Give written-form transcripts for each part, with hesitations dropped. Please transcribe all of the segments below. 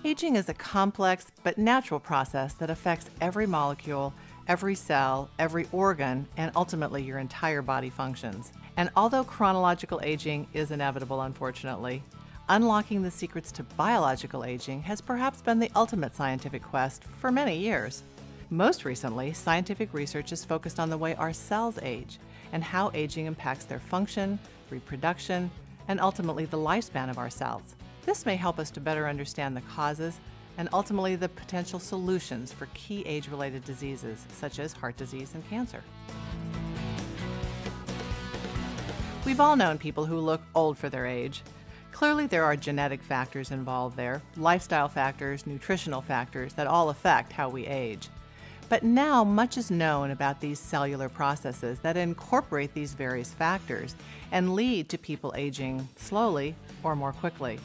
Aging is a complex but natural process that affects every molecule, every cell, every organ, and ultimately your entire body functions. And although chronological aging is inevitable, unfortunately, unlocking the secrets to biological aging has perhaps been the ultimate scientific quest for many years. Most recently, scientific research is focused on the way our cells age and how aging impacts their function, reproduction, and ultimately the lifespan of our cells. This may help us to better understand the causes and ultimately the potential solutions for key age-related diseases such as heart disease and cancer. We've all known people who look old for their age. Clearly there are genetic factors involved there, lifestyle factors, nutritional factors that all affect how we age. But now much is known about these cellular processes that incorporate these various factors and lead to people aging slowly or more quickly.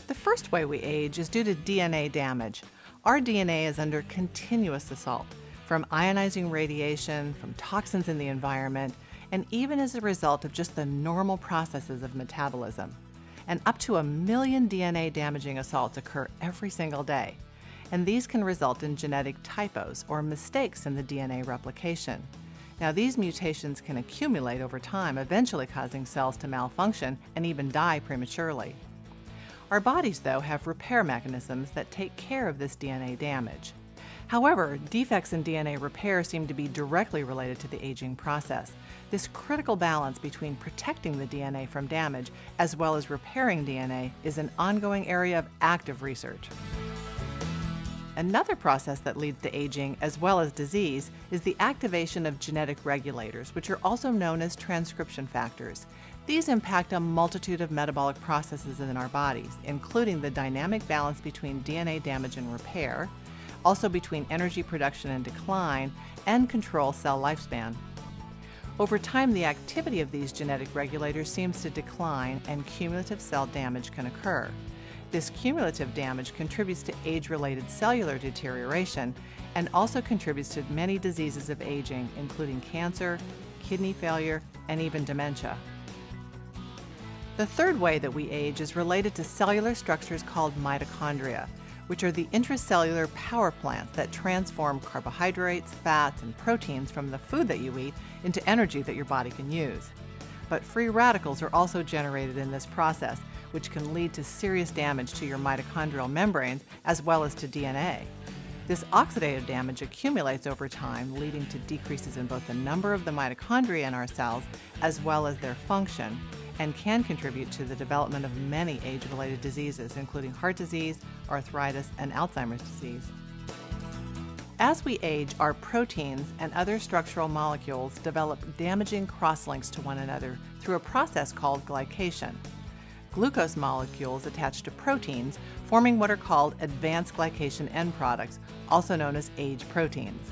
The first way we age is due to DNA damage. Our DNA is under continuous assault from ionizing radiation, from toxins in the environment, and even as a result of just the normal processes of metabolism. And up to 1 million DNA damaging assaults occur every single day. And these can result in genetic typos or mistakes in the DNA replication. Now, these mutations can accumulate over time, eventually causing cells to malfunction and even die prematurely. Our bodies, though, have repair mechanisms that take care of this DNA damage. However, defects in DNA repair seem to be directly related to the aging process. This critical balance between protecting the DNA from damage as well as repairing DNA is an ongoing area of active research. Another process that leads to aging as well as disease is the activation of genetic regulators, which are also known as transcription factors. These impact a multitude of metabolic processes in our bodies, including the dynamic balance between DNA damage and repair, also between energy production and decline, and control cell lifespan. Over time, the activity of these genetic regulators seems to decline and cumulative cell damage can occur. This cumulative damage contributes to age-related cellular deterioration and also contributes to many diseases of aging, including cancer, kidney failure, and even dementia. The third way that we age is related to cellular structures called mitochondria, which are the intracellular power plants that transform carbohydrates, fats, and proteins from the food that you eat into energy that your body can use. But free radicals are also generated in this process, which can lead to serious damage to your mitochondrial membranes as well as to DNA. This oxidative damage accumulates over time, leading to decreases in both the number of the mitochondria in our cells as well as their function, and can contribute to the development of many age-related diseases, including heart disease, arthritis, and Alzheimer's disease. As we age, our proteins and other structural molecules develop damaging crosslinks to one another through a process called glycation. Glucose molecules attach to proteins, forming what are called advanced glycation end products, also known as age proteins.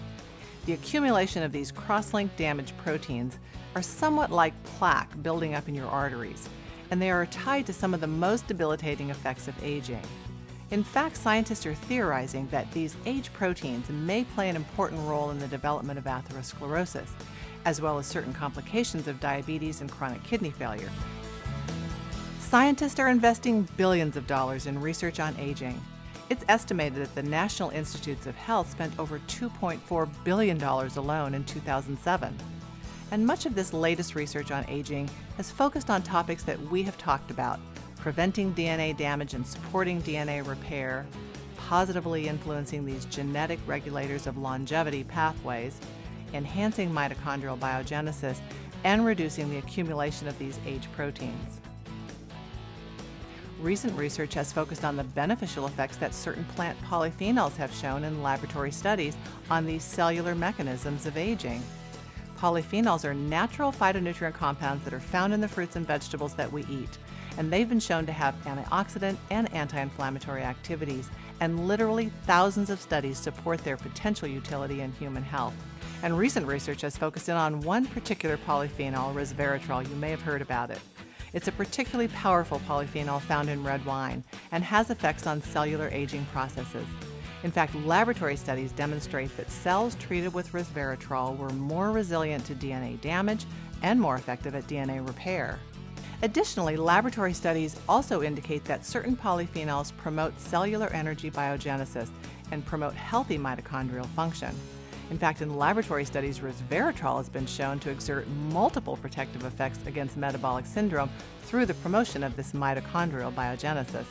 The accumulation of these cross-linked damaged proteins are somewhat like plaque building up in your arteries, and they are tied to some of the most debilitating effects of aging. In fact, scientists are theorizing that these age proteins may play an important role in the development of atherosclerosis, as well as certain complications of diabetes and chronic kidney failure. Scientists are investing billions of dollars in research on aging. It's estimated that the National Institutes of Health spent over $2.4 billion alone in 2007. And much of this latest research on aging has focused on topics that we have talked about: preventing DNA damage and supporting DNA repair, positively influencing these genetic regulators of longevity pathways, enhancing mitochondrial biogenesis, and reducing the accumulation of these age proteins. Recent research has focused on the beneficial effects that certain plant polyphenols have shown in laboratory studies on these cellular mechanisms of aging. Polyphenols are natural phytonutrient compounds that are found in the fruits and vegetables that we eat, and they've been shown to have antioxidant and anti-inflammatory activities, and literally thousands of studies support their potential utility in human health. And recent research has focused in on one particular polyphenol, Resveratrol. You may have heard about it. It's a particularly powerful polyphenol found in red wine and has effects on cellular aging processes. In fact, laboratory studies demonstrate that cells treated with resveratrol were more resilient to DNA damage and more effective at DNA repair. Additionally, laboratory studies also indicate that certain polyphenols promote cellular energy biogenesis and promote healthy mitochondrial function. In fact, in laboratory studies, resveratrol has been shown to exert multiple protective effects against metabolic syndrome through the promotion of this mitochondrial biogenesis.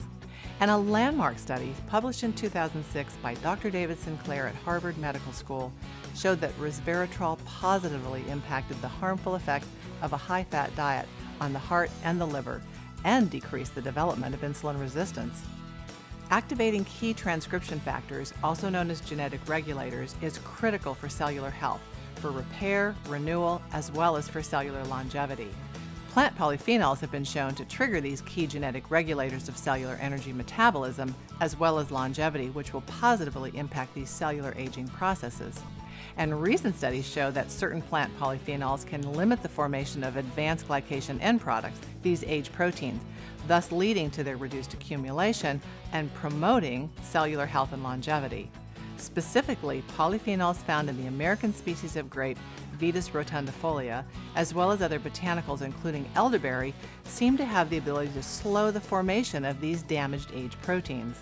And a landmark study published in 2006 by Dr. David Sinclair at Harvard Medical School showed that resveratrol positively impacted the harmful effects of a high-fat diet on the heart and the liver and decreased the development of insulin resistance. Activating key transcription factors, also known as genetic regulators, is critical for cellular health, for repair, renewal, as well as for cellular longevity. Plant polyphenols have been shown to trigger these key genetic regulators of cellular energy metabolism, as well as longevity, which will positively impact these cellular aging processes. And recent studies show that certain plant polyphenols can limit the formation of advanced glycation end products, these age proteins, thus leading to their reduced accumulation and promoting cellular health and longevity. Specifically, polyphenols found in the American species of grape, Vitis rotundifolia, as well as other botanicals including elderberry, seem to have the ability to slow the formation of these damaged age proteins.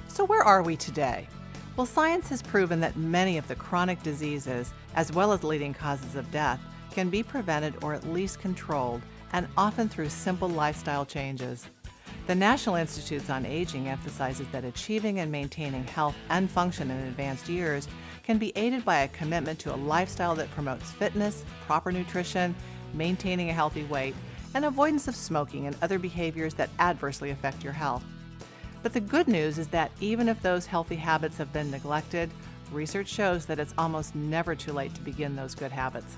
So where are we today? Well, science has proven that many of the chronic diseases, as well as leading causes of death, can be prevented or at least controlled, and often through simple lifestyle changes. The National Institutes on Aging emphasizes that achieving and maintaining health and function in advanced years can be aided by a commitment to a lifestyle that promotes fitness, proper nutrition, maintaining a healthy weight, and avoidance of smoking and other behaviors that adversely affect your health. But the good news is that even if those healthy habits have been neglected, research shows that it's almost never too late to begin those good habits.